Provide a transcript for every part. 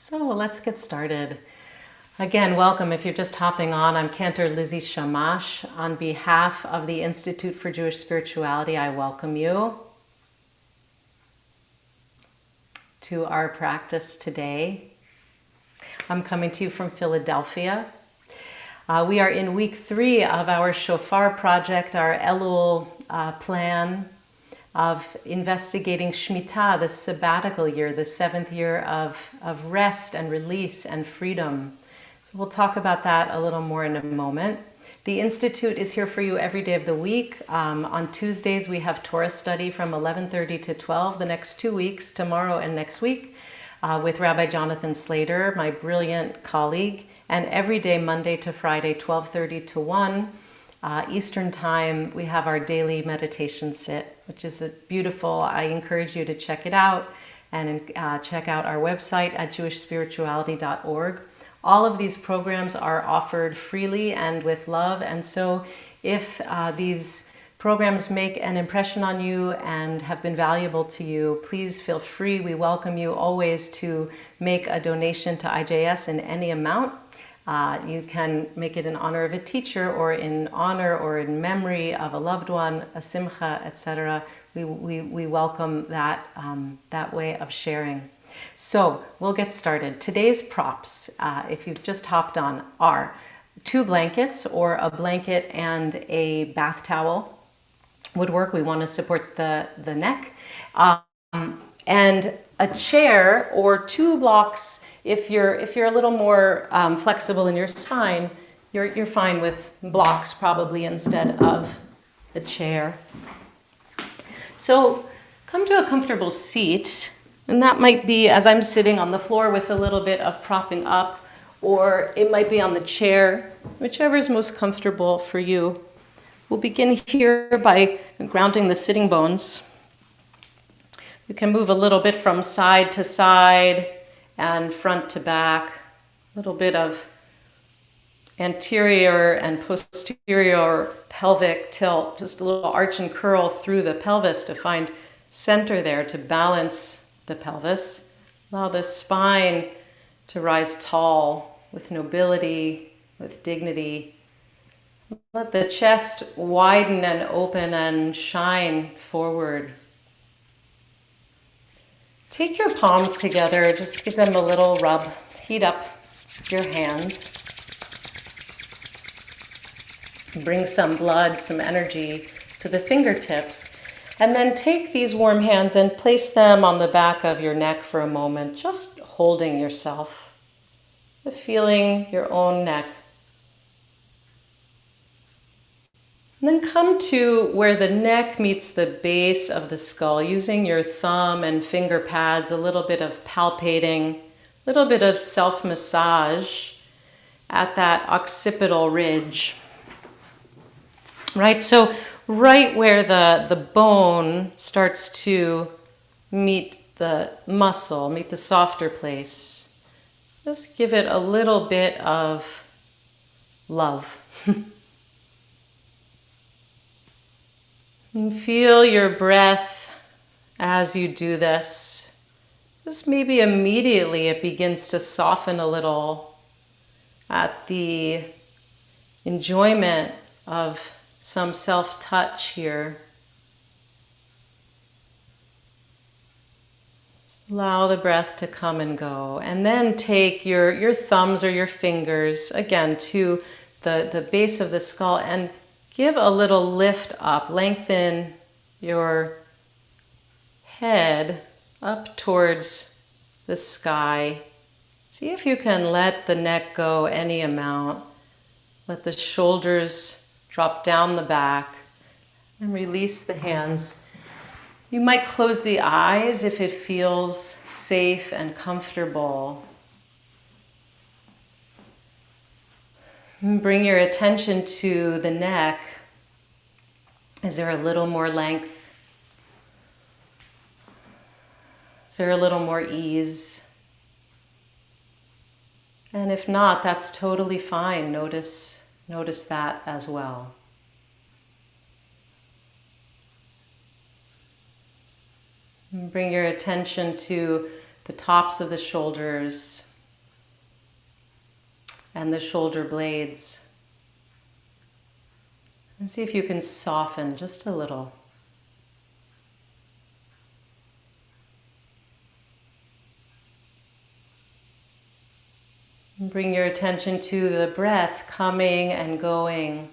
So let's get started. Again, welcome. If you're just hopping on, I'm Cantor Lizzie Shammash. On behalf of the Institute for Jewish Spirituality, I welcome you to our practice today. I'm coming to you from Philadelphia. We are in week 3 of our Shofar project, our Elul plan of investigating Shemitah, the sabbatical year, the 7th year of rest and release and freedom. So we'll talk about that a little more in a moment. The Institute is here for you every day of the week. On Tuesdays, we have Torah study from 11:30 to 12 the next 2 weeks, tomorrow and next week, with Rabbi Jonathan Slater, my brilliant colleague. And every day, Monday to Friday, 12:30 to 1, Eastern Time, we have our daily meditation sit, which is beautiful. I encourage you to check it out and check out our website at jewishspirituality.org. All of these programs are offered freely and with love, and so if these programs make an impression on you and have been valuable to you, please feel free. We welcome you always to make a donation to IJS in any amount. You can make it in honor of a teacher or in honor or in memory of a loved one, a simcha, etc. We welcome that way of sharing. So we'll get started. Today's props, if you've just hopped on, are 2 blankets or a blanket and a bath towel would work. We want to support the neck. And a chair or 2 blocks. If you're a little more flexible in your spine, you're fine with blocks probably instead of the chair. So come to a comfortable seat, and that might be as I'm sitting on the floor with a little bit of propping up, or it might be on the chair, whichever is most comfortable for you. We'll begin here by grounding the sitting bones. You can move a little bit from side to side and front to back, a little bit of anterior and posterior pelvic tilt, just a little arch and curl through the pelvis to find center there to balance the pelvis. Allow the spine to rise tall with nobility, with dignity. Let the chest widen and open and shine forward. Take your palms together, just give them a little rub. Heat up your hands. Bring some blood, some energy to the fingertips. And then take these warm hands and place them on the back of your neck for a moment, just holding yourself, feeling your own neck. And then come to where the neck meets the base of the skull, using your thumb and finger pads, a little bit of palpating, a little bit of self-massage at that occipital ridge. Right, so right where the bone starts to meet the muscle, meet the softer place, just give it a little bit of love. And feel your breath as you do this. Just maybe immediately it begins to soften a little at the enjoyment of some self-touch here. Just allow the breath to come and go. And then take your thumbs or your fingers, again, to the base of the skull and give a little lift up. Lengthen your head up towards the sky. See if you can let the neck go any amount. Let the shoulders drop down the back and release the hands. You might close the eyes if it feels safe and comfortable. And bring your attention to the neck. Is there a little more length? Is there a little more ease? And if not, that's totally fine. Notice that as well. And bring your attention to the tops of the shoulders, and the shoulder blades. And see if you can soften just a little. And bring your attention to the breath coming and going.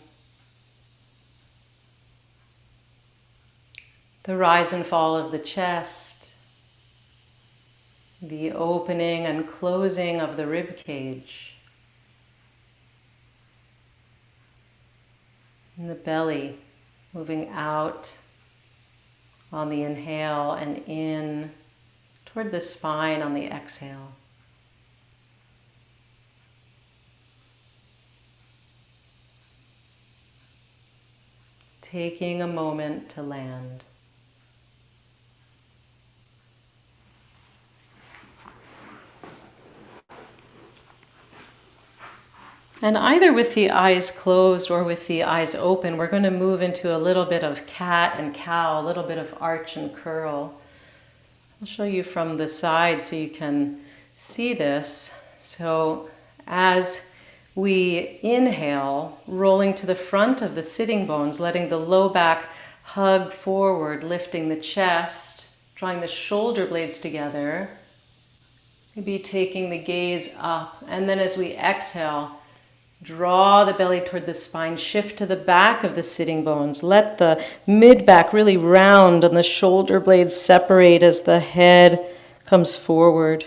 The rise and fall of the chest. The opening and closing of the rib cage. And the belly moving out on the inhale and in toward the spine on the exhale. Just taking a moment to land. And either with the eyes closed or with the eyes open, we're going to move into a little bit of cat and cow, a little bit of arch and curl. I'll show you from the side so you can see this. So as we inhale, rolling to the front of the sitting bones, letting the low back hug forward, lifting the chest, drawing the shoulder blades together, maybe taking the gaze up. And then as we exhale, draw the belly toward the spine, shift to the back of the sitting bones. Let the mid-back really round and the shoulder blades separate as the head comes forward.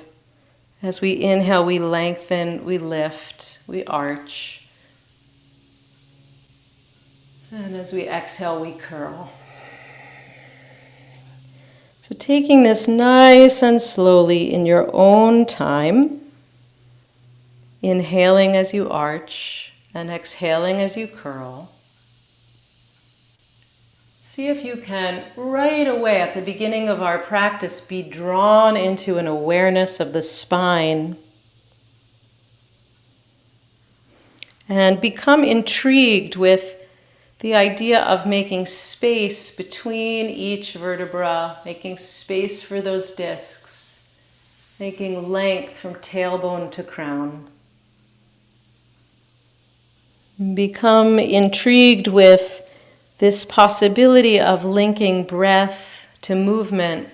As we inhale, we lengthen, we lift, we arch. And as we exhale, we curl. So taking this nice and slowly in your own time, inhaling as you arch and exhaling as you curl. See if you can, right away at the beginning of our practice, be drawn into an awareness of the spine and become intrigued with the idea of making space between each vertebra, making space for those discs, making length from tailbone to crown. Become intrigued with this possibility of linking breath to movement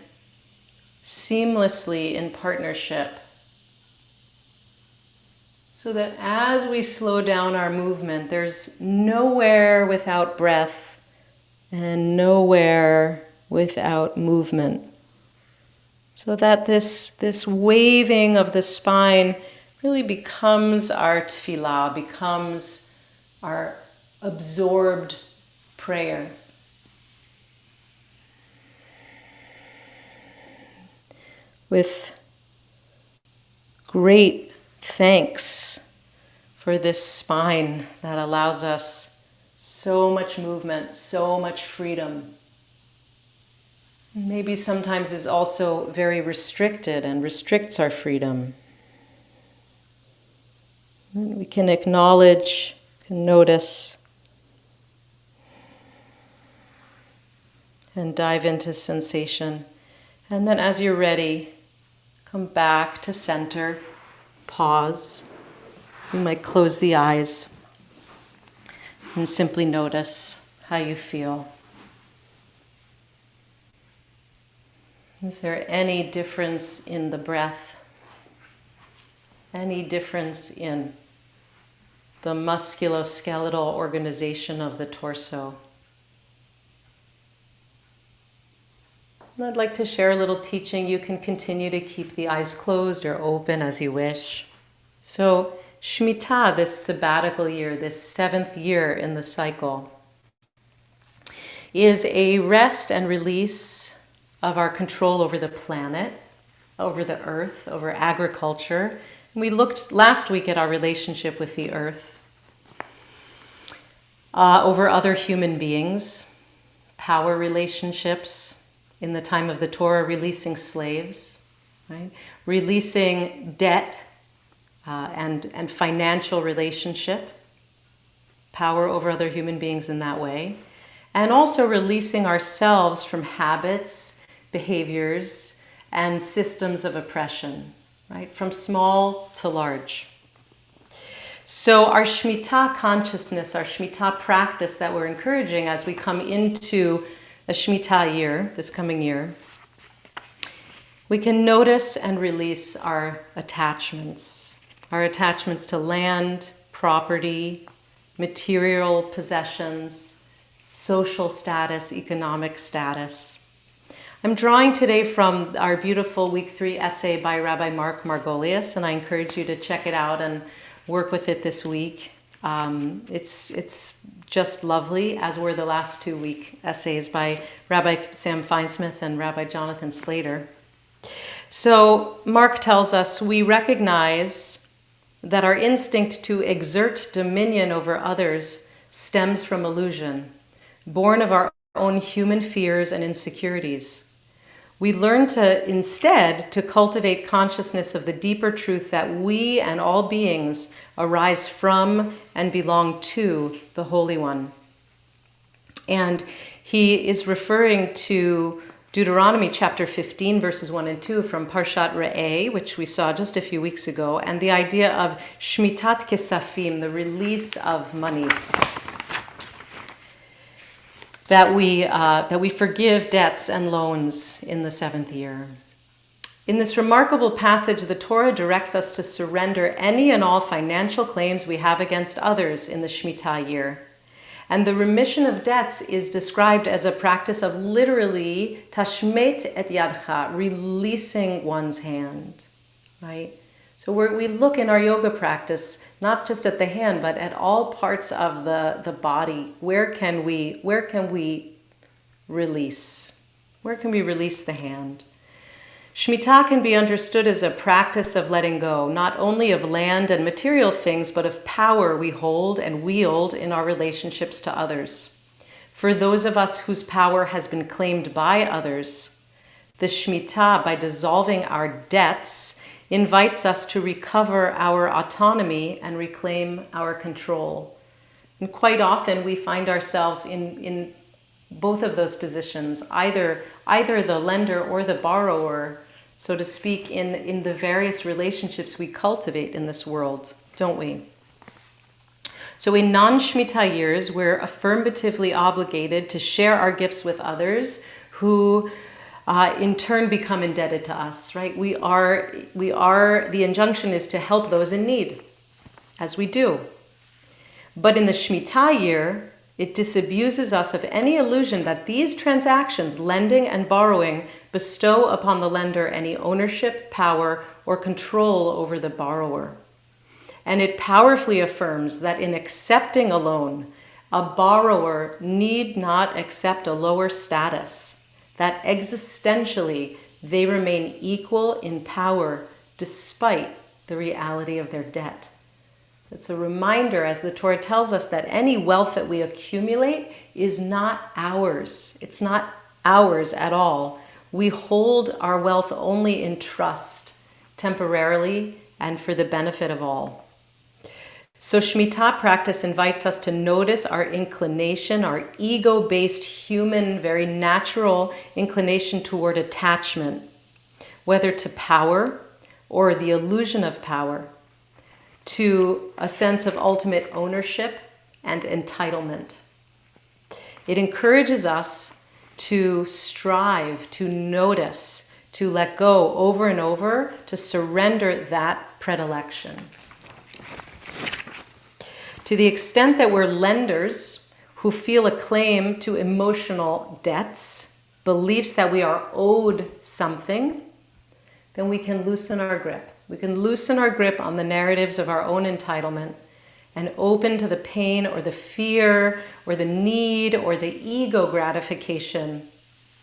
seamlessly in partnership. So that as we slow down our movement, there's nowhere without breath and nowhere without movement. So that this waving of the spine really becomes our tefillah, becomes our absorbed prayer. With great thanks for this spine that allows us so much movement, so much freedom. Maybe sometimes is also very restricted and restricts our freedom. And we can acknowledge, can notice, and dive into sensation. And then as you're ready, come back to center, pause. You might close the eyes and simply notice how you feel. Is there any difference in the breath? Any difference in the musculoskeletal organization of the torso? And I'd like to share a little teaching. You can continue to keep the eyes closed or open as you wish. So Shemitah, this sabbatical year, this 7th year in the cycle, is a rest and release of our control over the planet, over the earth, over agriculture. And we looked last week at our relationship with the earth, over other human beings, power relationships, in the time of the Torah, releasing slaves, right? Releasing debt and financial relationship, power over other human beings in that way, and also releasing ourselves from habits, behaviors, and systems of oppression, right? From small to large. So our Shemitah consciousness, our Shemitah practice that we're encouraging as we come into a Shemitah year, this coming year, we can notice and release our attachments to land, property, material possessions, social status, economic status. I'm drawing today from our beautiful Week 3 essay by Rabbi Mark Margolius, and I encourage you to check it out and work with it this week. It's just lovely, as were the last 2-week essays by Rabbi Sam Feinsmith and Rabbi Jonathan Slater. So Mark tells us we recognize that our instinct to exert dominion over others stems from illusion, born of our own human fears and insecurities. We learn instead to cultivate consciousness of the deeper truth that we and all beings arise from and belong to the Holy One. And he is referring to Deuteronomy chapter 15, verses 1 and 2 from Parshat Re'eh, which we saw just a few weeks ago, and the idea of Shmitat Kesafim, the release of monies. That we forgive debts and loans in the 7th year. In this remarkable passage, the Torah directs us to surrender any and all financial claims we have against others in the Shemitah year. And the remission of debts is described as a practice of literally tashmet et yadcha, releasing one's hand, right? So we look in our yoga practice, not just at the hand, but at all parts of the body. Where can we release? Where can we release the hand? Shemitah can be understood as a practice of letting go, not only of land and material things, but of power we hold and wield in our relationships to others. For those of us whose power has been claimed by others, the Shemitah, by dissolving our debts, invites us to recover our autonomy and reclaim our control. And quite often we find ourselves in both of those positions, either the lender or the borrower, so to speak, in the various relationships we cultivate in this world, don't we? So in non-Shemitah years, we're affirmatively obligated to share our gifts with others who in turn become indebted to us, right? The injunction is to help those in need, as we do. But in the Shemitah year, it disabuses us of any illusion that these transactions, lending and borrowing, bestow upon the lender any ownership, power, or control over the borrower. And it powerfully affirms that in accepting a loan, a borrower need not accept a lower status, that existentially they remain equal in power despite the reality of their debt. It's a reminder, as the Torah tells us, that any wealth that we accumulate is not ours. It's not ours at all. We hold our wealth only in trust, temporarily, and for the benefit of all. So Shemitah practice invites us to notice our inclination, our ego-based human, very natural inclination toward attachment, whether to power or the illusion of power, to a sense of ultimate ownership and entitlement. It encourages us to strive, to notice, to let go over and over, to surrender that predilection. To the extent that we're lenders who feel a claim to emotional debts, beliefs that we are owed something, then we can loosen our grip. We can loosen our grip on the narratives of our own entitlement and open to the pain or the fear or the need or the ego gratification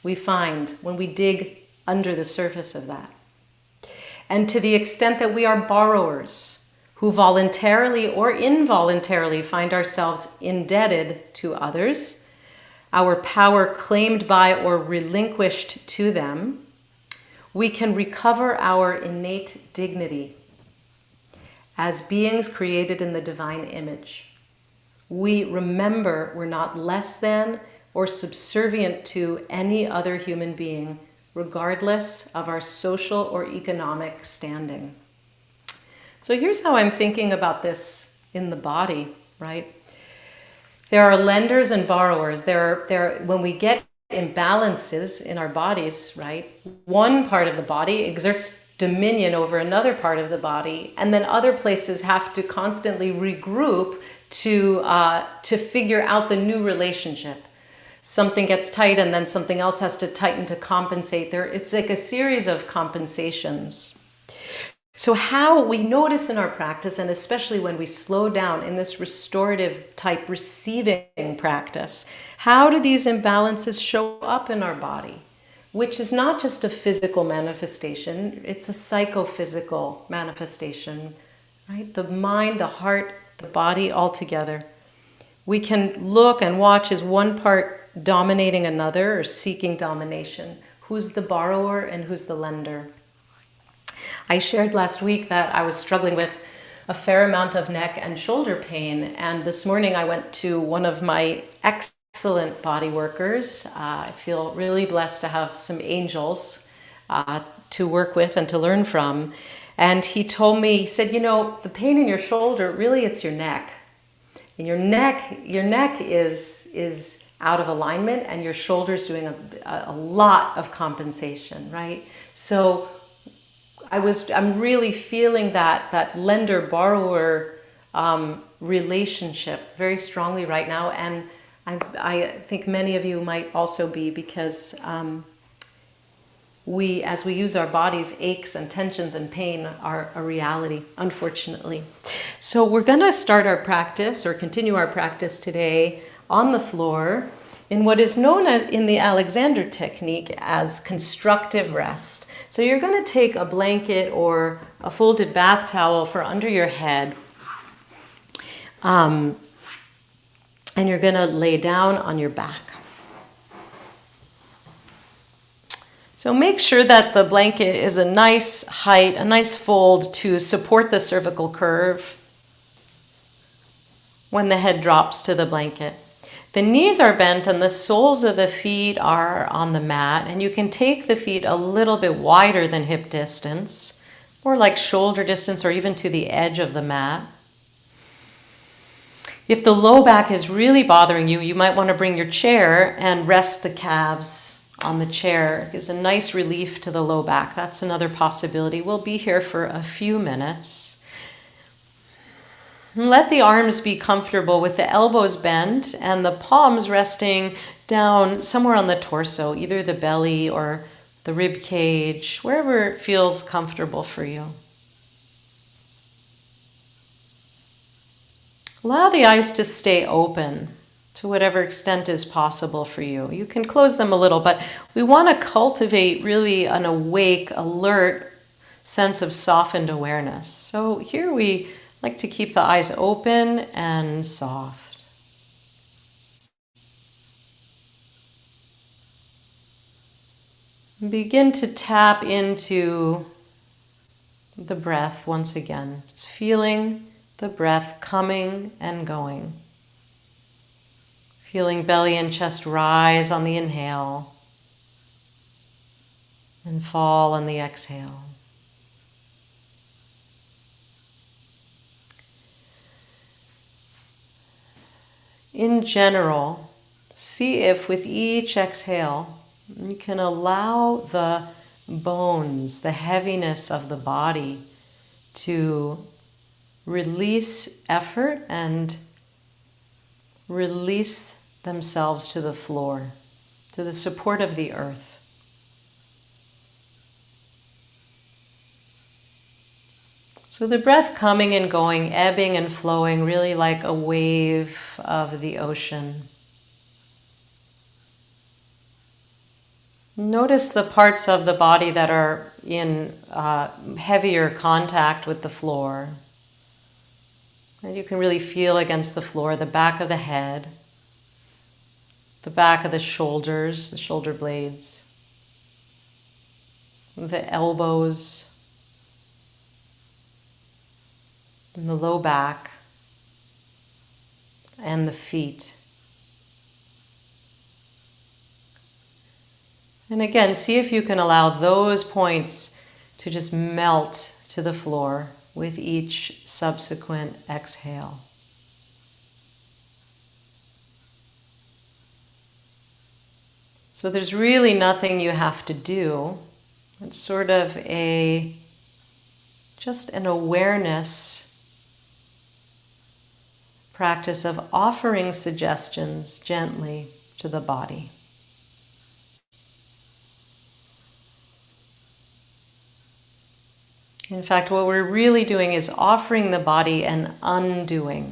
we find when we dig under the surface of that. And to the extent that we are borrowers who voluntarily or involuntarily find ourselves indebted to others, our power claimed by or relinquished to them, we can recover our innate dignity as beings created in the divine image. We remember we're not less than or subservient to any other human being, regardless of our social or economic standing. So here's how I'm thinking about this in the body, right? There are lenders and borrowers. When we get imbalances in our bodies, right? One part of the body exerts dominion over another part of the body, and then other places have to constantly regroup to figure out the new relationship. Something gets tight, and then something else has to tighten to compensate. It's like a series of compensations. So how we notice in our practice, and especially when we slow down in this restorative type receiving practice, how do these imbalances show up in our body? Which is not just a physical manifestation, it's a psychophysical manifestation, right? The mind, the heart, the body all together. We can look and watch as one part dominating another or seeking domination. Who's the borrower and who's the lender? I shared last week that I was struggling with a fair amount of neck and shoulder pain, and this morning I went to one of my excellent body workers. I feel really blessed to have some angels to work with and to learn from. And he told me, he said, the pain in your shoulder, really it's your neck. And your neck is out of alignment, and your shoulder's doing a lot of compensation, right? So I'm really feeling that lender-borrower relationship very strongly right now, and I think many of you might also be, because as we use our bodies, aches and tensions and pain are a reality, unfortunately. So we're going to start our practice, or continue our practice today, on the floor in what is known in the Alexander technique as constructive rest. So you're going to take a blanket or a folded bath towel for under your head, and you're going to lay down on your back. So make sure that the blanket is a nice height, a nice fold to support the cervical curve when the head drops to the blanket. The knees are bent and the soles of the feet are on the mat, and you can take the feet a little bit wider than hip distance, or like shoulder distance, or even to the edge of the mat. If the low back is really bothering you, you might want to bring your chair and rest the calves on the chair. It gives a nice relief to the low back. That's another possibility. We'll be here for a few minutes. Let the arms be comfortable with the elbows bent and the palms resting down somewhere on the torso, either the belly or the rib cage, wherever it feels comfortable for you. Allow the eyes to stay open to whatever extent is possible for you. You can close them a little, but we want to cultivate really an awake, alert sense of softened awareness. So here we like to keep the eyes open and soft. Begin to tap into the breath once again, just feeling the breath coming and going. Feeling belly and chest rise on the inhale and fall on the exhale. In general, see if with each exhale you can allow the bones, the heaviness of the body, to release effort and release themselves to the floor, to the support of the earth. So the breath coming and going, ebbing and flowing, really like a wave of the ocean. Notice the parts of the body that are in heavier contact with the floor. And you can really feel against the floor the back of the head, the back of the shoulders, the shoulder blades, the elbows, and the low back, and the feet. And again, see if you can allow those points to just melt to the floor, with each subsequent exhale. So there's really nothing you have to do. It's sort of just an awareness practice of offering suggestions gently to the body. In fact, what we're really doing is offering the body an undoing.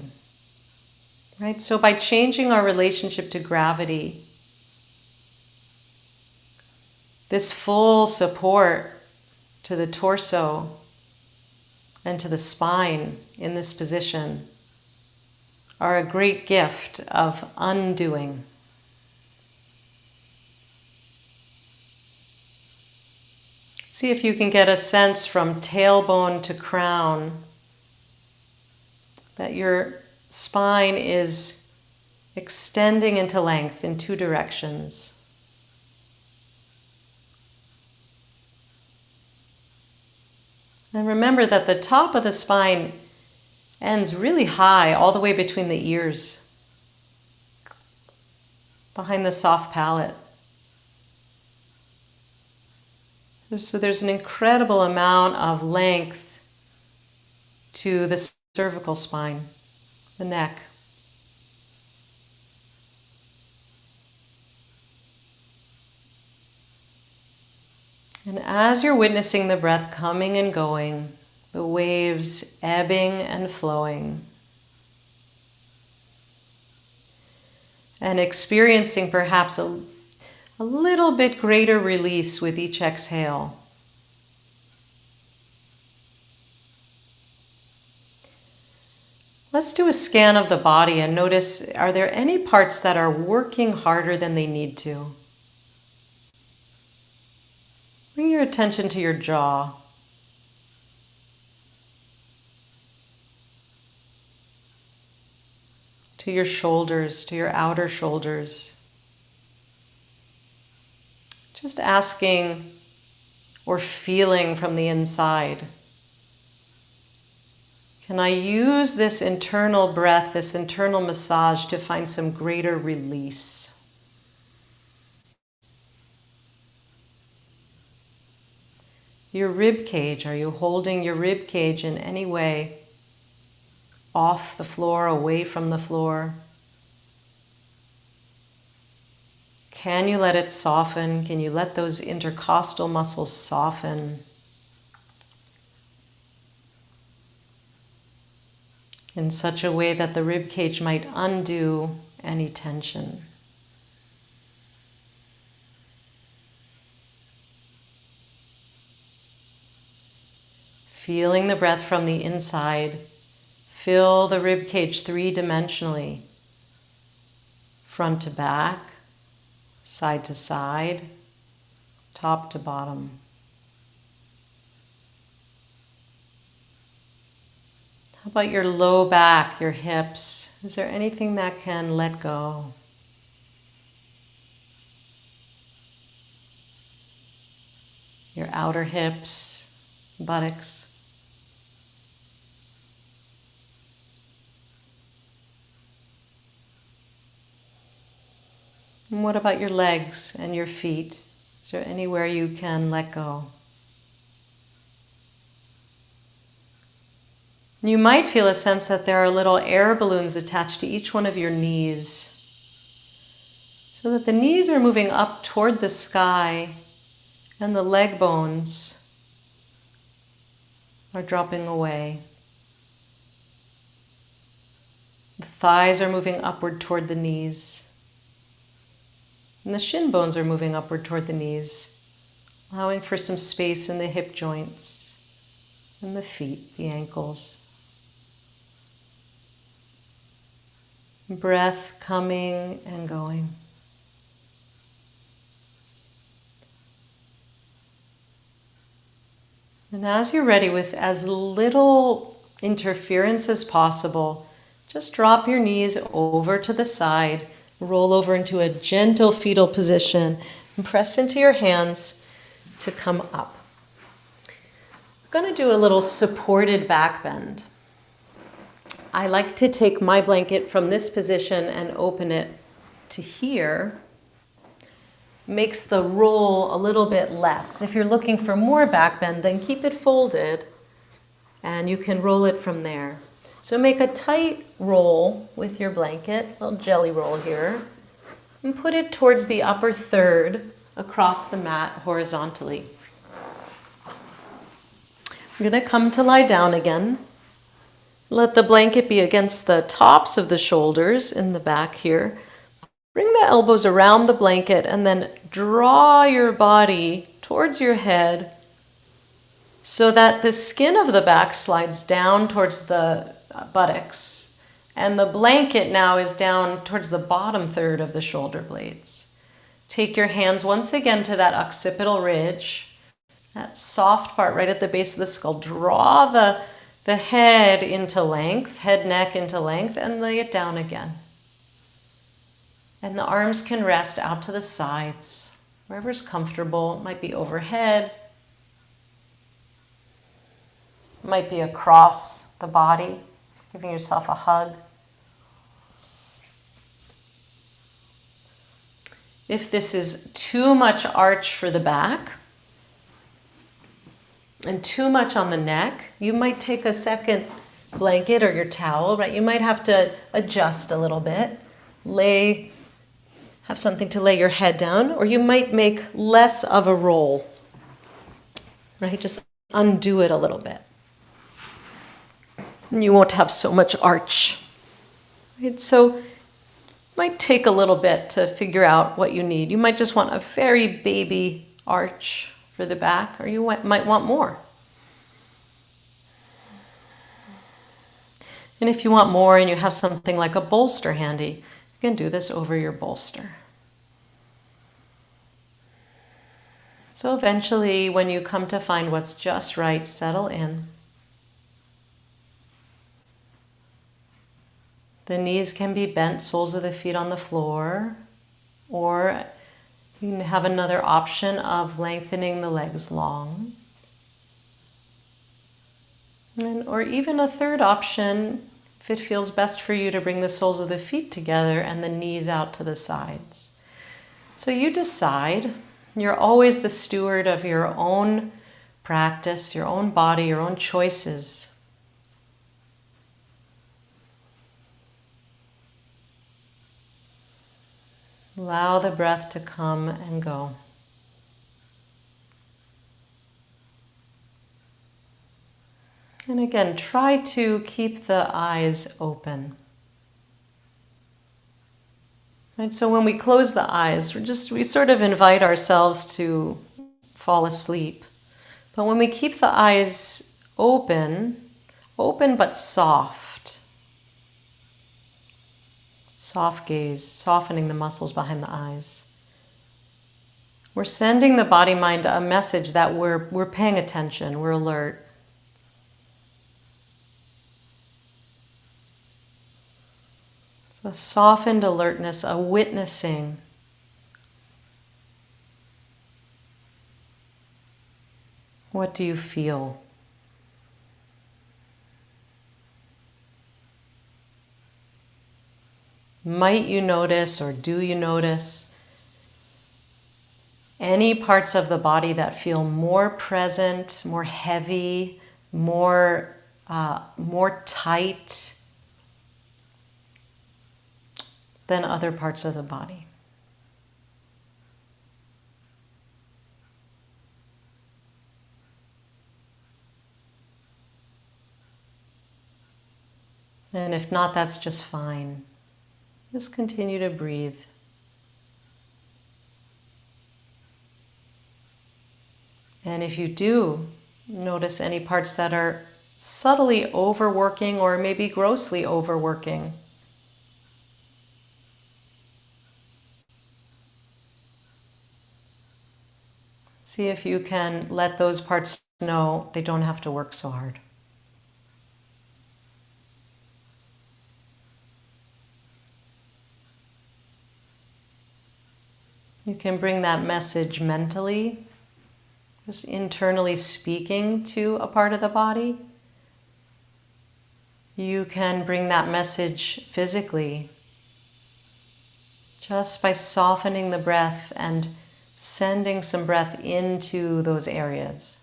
Right? So by changing our relationship to gravity, this full support to the torso and to the spine in this position are a great gift of undoing. See if you can get a sense from tailbone to crown that your spine is extending into length in two directions. And remember that the top of the spine ends really high, all the way between the ears, behind the soft palate. So there's an incredible amount of length to the cervical spine, the neck. And as you're witnessing the breath coming and going, the waves ebbing and flowing, and experiencing perhaps a little bit greater release with each exhale. Let's do a scan of the body and notice, are there any parts that are working harder than they need to? Bring your attention to your jaw. To your shoulders, to your outer shoulders. Just asking or feeling from the inside. Can I use this internal breath, this internal massage to find some greater release? Your rib cage, are you holding your rib cage in any way? Off the floor, away from the floor? Can you let it soften? Can you let those intercostal muscles soften? In such a way that the rib cage might undo any tension. Feeling the breath from the inside, fill the rib cage three-dimensionally, front to back, side to side, top to bottom. How about your low back, your hips? Is there anything that can let go? Your outer hips, buttocks. And what about your legs and your feet? Is there anywhere you can let go? You might feel a sense that there are little air balloons attached to each one of your knees, so that the knees are moving up toward the sky and the leg bones are dropping away. The thighs are moving upward toward the knees. And the shin bones are moving upward toward the knees, allowing for some space in the hip joints and the feet, the ankles. Breath coming and going. And as you're ready, with as little interference as possible, just drop your knees over to the side. Roll over into a gentle fetal position and press into your hands to come up. I'm going to do a little supported back bend. I like to take my blanket from this position and open it to here. Makes the roll a little bit less. If you're looking for more back bend, then keep it folded and you can roll it from there. So make a tight roll with your blanket, a little jelly roll here, and put it towards the upper third across the mat horizontally. I'm going to come to lie down again. Let the blanket be against the tops of the shoulders in the back here. Bring the elbows around the blanket and then draw your body towards your head so that the skin of the back slides down towards the buttocks. And the blanket now is down towards the bottom third of the shoulder blades. Take your hands once again to that occipital ridge, that soft part right at the base of the skull. Draw the head into length, head, neck into length, and lay it down again. And the arms can rest out to the sides, wherever's comfortable. It might be overhead, it might be across the body, giving yourself a hug. If this is too much arch for the back and too much on the neck, you might take a second blanket or your towel, right? You might have to adjust a little bit, have something to lay your head down, or you might make less of a roll, right? Just undo it a little bit. And you won't have so much arch, right? So might take a little bit to figure out what you need. You might just want a very baby arch for the back, or you might want more. And if you want more and you have something like a bolster handy, you can do this over your bolster. So eventually, when you come to find what's just right, settle in. The knees can be bent, soles of the feet on the floor, or you can have another option of lengthening the legs long. Or even a third option, if it feels best for you, to bring the soles of the feet together and the knees out to the sides. So you decide. You're always the steward of your own practice, your own body, your own choices. Allow the breath to come and go. And again, try to keep the eyes open. Right, so when we close the eyes, we sort of invite ourselves to fall asleep. But when we keep the eyes open but soft, soft gaze, softening the muscles behind the eyes, we're sending the body-mind a message that we're paying attention, we're alert. So a softened alertness, a witnessing. What do you feel? Might you notice, or do you notice, any parts of the body that feel more present, more heavy, more tight than other parts of the body? And if not, that's just fine. Just continue to breathe. And if you do notice any parts that are subtly overworking or maybe grossly overworking, see if you can let those parts know they don't have to work so hard. You can bring that message mentally, just internally speaking to a part of the body, you can bring that message physically just by softening the breath and sending some breath into those areas.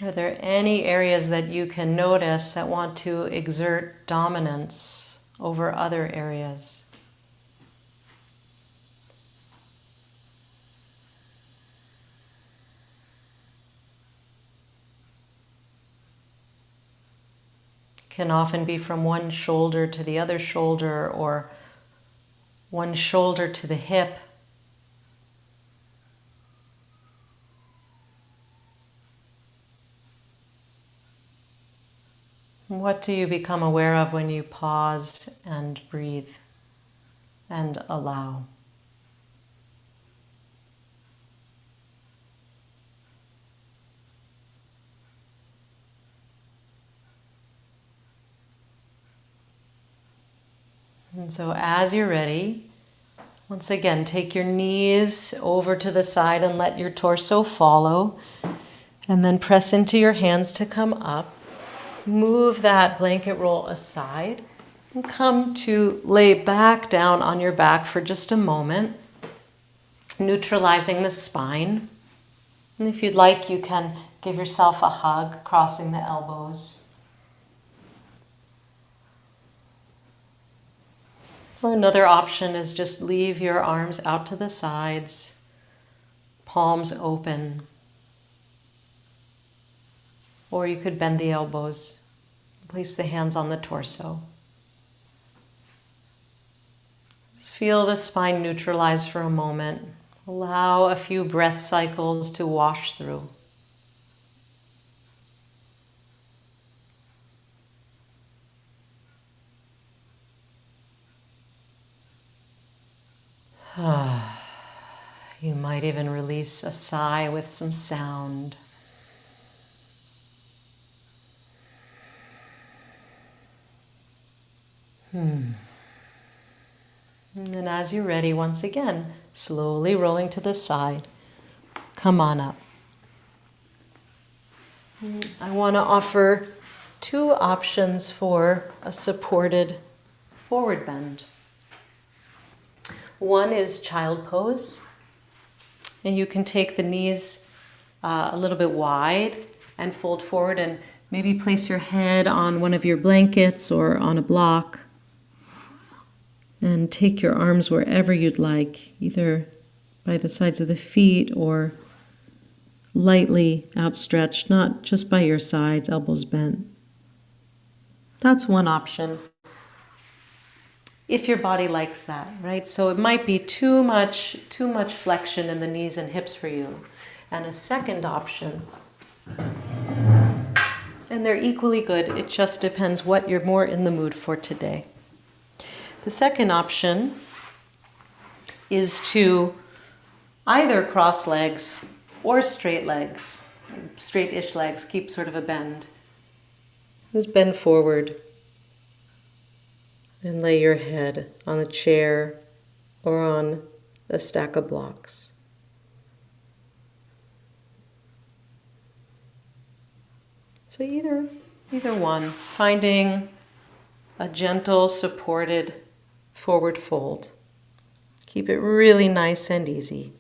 Are there any areas that you can notice that want to exert dominance over other areas? Can often be from one shoulder to the other shoulder, or one shoulder to the hip. What do you become aware of when you pause and breathe and allow? And so as you're ready, once again, take your knees over to the side and let your torso follow. And then press into your hands to come up. Move that blanket roll aside and come to lay back down on your back for just a moment, neutralizing the spine. And if you'd like, you can give yourself a hug, crossing the elbows. Or another option is just leave your arms out to the sides, palms open. Or you could bend the elbows, place the hands on the torso. Just feel the spine neutralize for a moment. Allow a few breath cycles to wash through. You might even release a sigh with some sound. And then as you're ready, once again, slowly rolling to the side, come on up. I want to offer two options for a supported forward bend. One is child pose, and you can take the knees a little bit wide and fold forward and maybe place your head on one of your blankets or on a block. And take your arms wherever you'd like, either by the sides of the feet or lightly outstretched, not just by your sides, elbows bent. That's one option, if your body likes that, right? So it might be too much flexion in the knees and hips for you. And a second option, and they're equally good, it just depends what you're more in the mood for today. The second option is to either cross legs or straight legs, straight-ish legs, keep sort of a bend. Just bend forward and lay your head on a chair or on a stack of blocks. So either one, finding a gentle, supported forward fold. Keep it really nice and easy.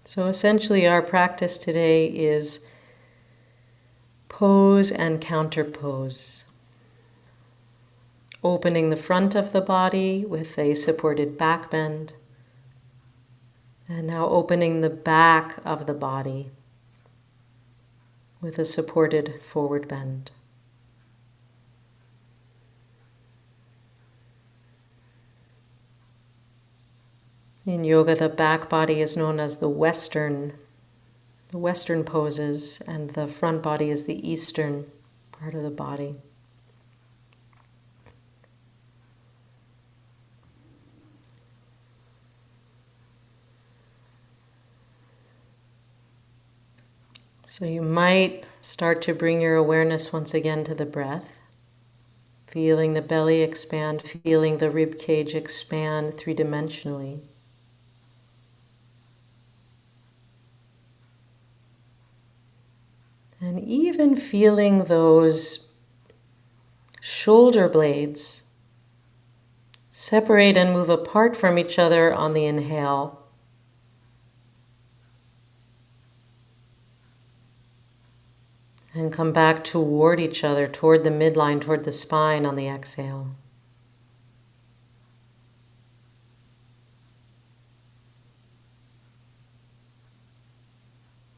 So essentially our practice today is pose and counter pose. Opening the front of the body with a supported back bend. And now opening the back of the body with a supported forward bend. In yoga, the back body is known as the Western poses, and the front body is the Eastern part of the body. So you might start to bring your awareness once again to the breath, feeling the belly expand, feeling the rib cage expand three-dimensionally. And even feeling those shoulder blades separate and move apart from each other on the inhale. And come back toward each other, toward the midline, toward the spine on the exhale.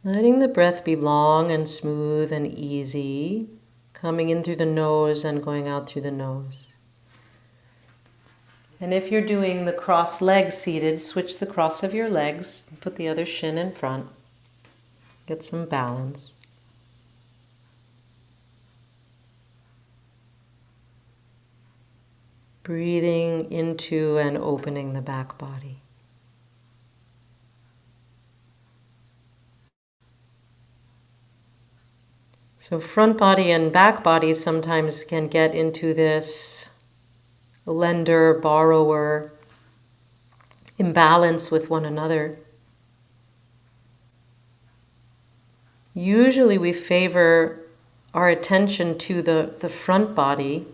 Letting the breath be long and smooth and easy, coming in through the nose and going out through the nose. And if you're doing the cross legs seated, switch the cross of your legs, put the other shin in front, get some balance. Breathing into and opening the back body. So front body and back body sometimes can get into this lender, borrower imbalance with one another. Usually we favor our attention to the front body,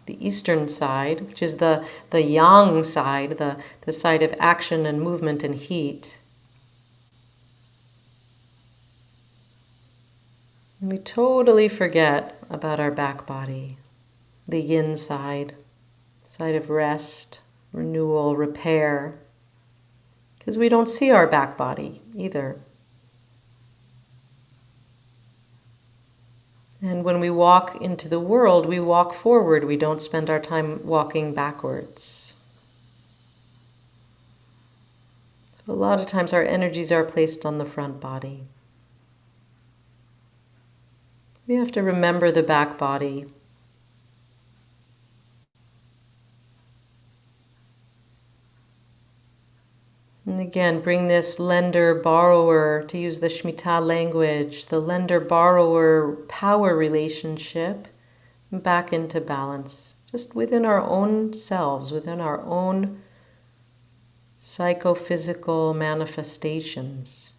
the eastern side, which is the yang side, the side of action and movement and heat. And we totally forget about our back body, the yin side, side of rest, renewal, repair, because we don't see our back body either. And when we walk into the world, we walk forward. We don't spend our time walking backwards. So a lot of times our energies are placed on the front body. We have to remember the back body. And again, bring this lender-borrower, to use the Shemitah language, the lender-borrower power relationship back into balance, just within our own selves, within our own psychophysical manifestations.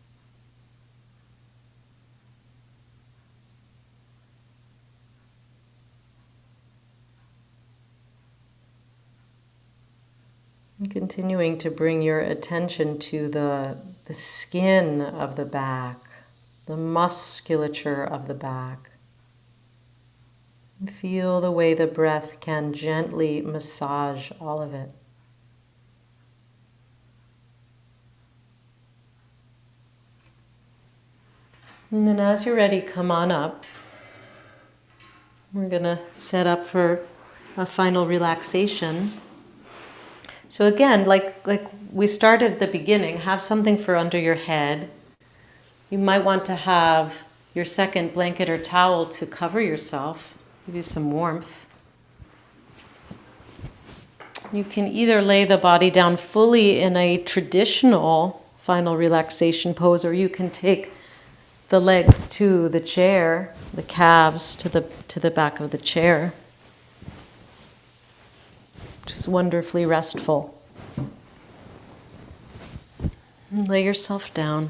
And continuing to bring your attention to the skin of the back, the musculature of the back. And feel the way the breath can gently massage all of it. And then as you're ready, come on up. We're going to set up for a final relaxation. So again, like we started at the beginning, have something for under your head. You might want to have your second blanket or towel to cover yourself, give you some warmth. You can either lay the body down fully in a traditional final relaxation pose, or you can take the legs to the chair, the calves to the back of the chair. Which is wonderfully restful. And lay yourself down.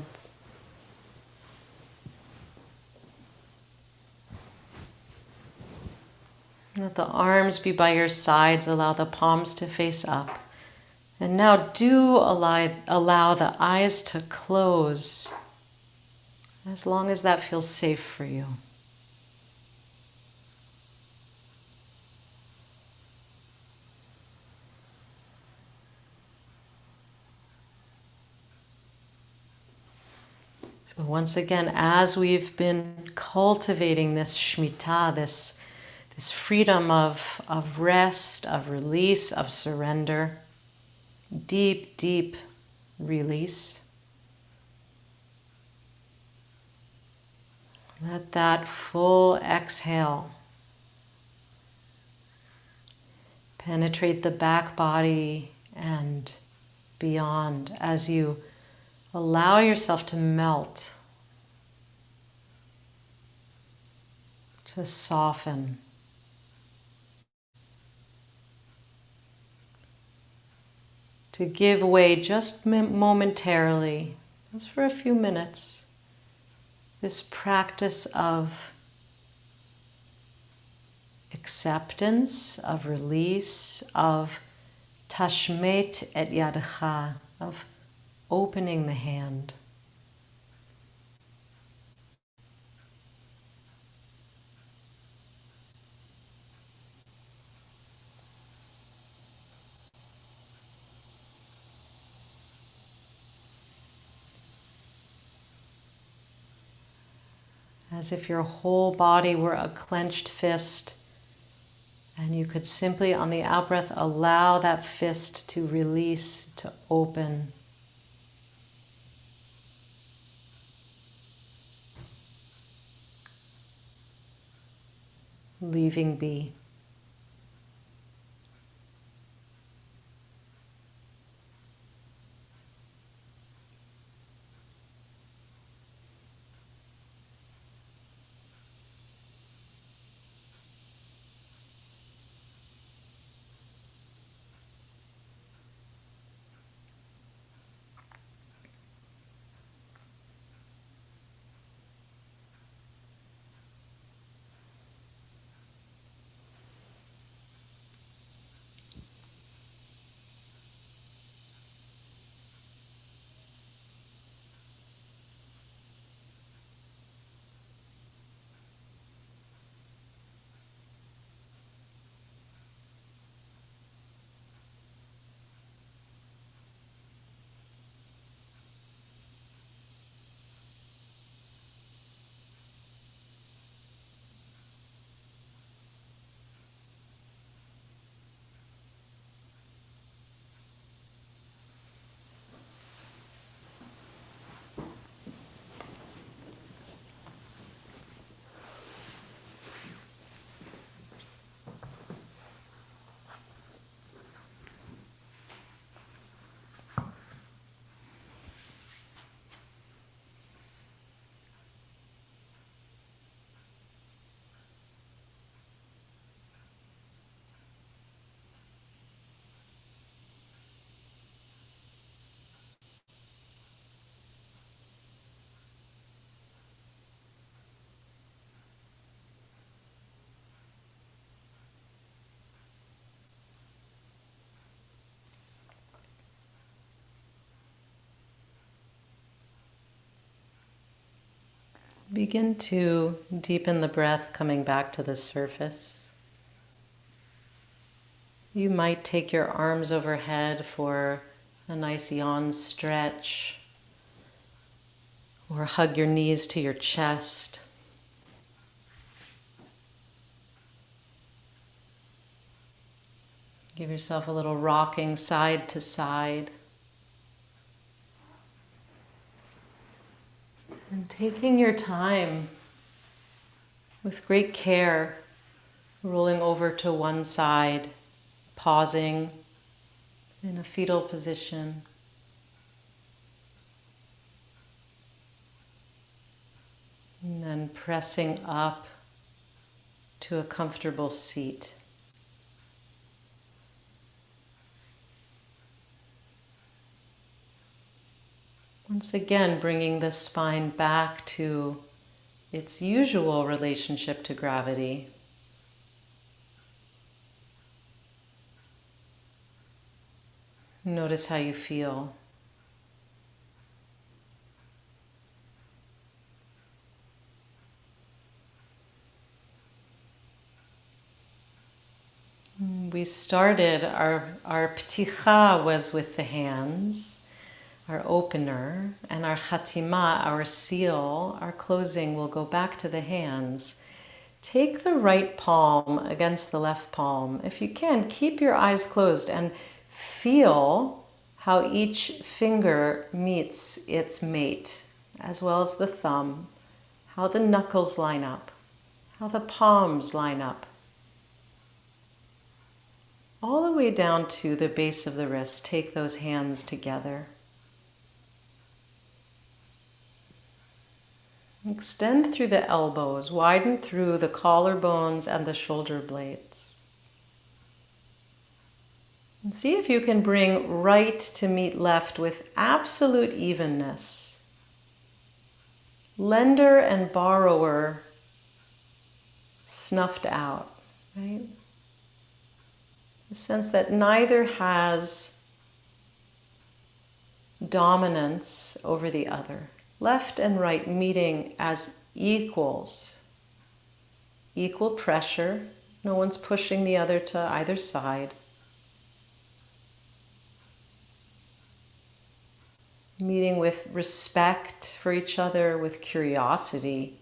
Let the arms be by your sides, allow the palms to face up. And now do allow the eyes to close, as long as that feels safe for you. So once again, as we've been cultivating this shmita, this freedom of rest, of release, of surrender, deep, deep release, let that full exhale penetrate the back body and beyond as you allow yourself to melt, to soften. To give way just momentarily, just for a few minutes, this practice of acceptance, of release, of tashmet et yadecha, of opening the hand. As if your whole body were a clenched fist, and you could simply, on the out-breath, allow that fist to release, to open. Leaving be. Begin to deepen the breath, coming back to the surface. You might take your arms overhead for a nice yawn stretch, or hug your knees to your chest. Give yourself a little rocking side to side. And taking your time with great care, rolling over to one side, pausing in a fetal position. And then pressing up to a comfortable seat. Once again, bringing the spine back to its usual relationship to gravity. Notice how you feel. We started, our pticha was with the hands. our opener, and our chatima, our seal, our closing, will go back to the hands. Take the right palm against the left palm. If you can, keep your eyes closed and feel how each finger meets its mate, as well as the thumb, how the knuckles line up, how the palms line up, all the way down to the base of the wrist. Take those hands together. Extend through the elbows, widen through the collarbones and the shoulder blades. And see if you can bring right to meet left with absolute evenness. Lender and borrower snuffed out, right? The sense that neither has dominance over the other. Left and right meeting as equals. Equal pressure. No one's pushing the other to either side. Meeting with respect for each other, with curiosity.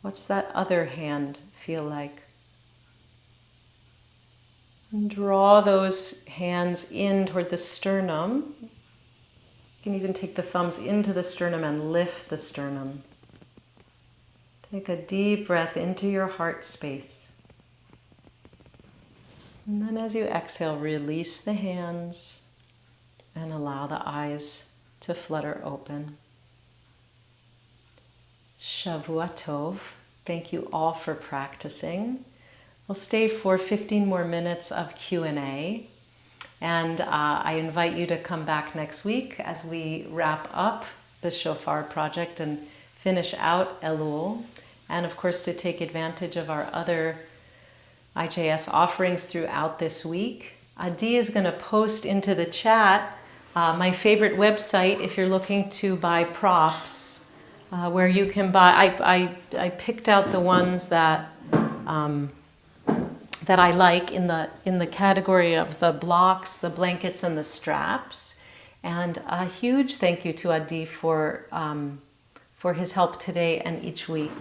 What's that other hand feel like? And draw those hands in toward the sternum. You can even take the thumbs into the sternum and lift the sternum. Take a deep breath into your heart space. And then as you exhale, release the hands and allow the eyes to flutter open. Shavua Tov. Thank you all for practicing. We'll stay for 15 more minutes of Q&A. And I invite you to come back next week as we wrap up the Shofar project and finish out Elul. And of course, to take advantage of our other IJS offerings throughout this week. Adi is going to post into the chat my favorite website if you're looking to buy props, where you can buy. I picked out the ones that I like in the category of the blocks, the blankets, and the straps. And a huge thank you to Adi for his help today and each week.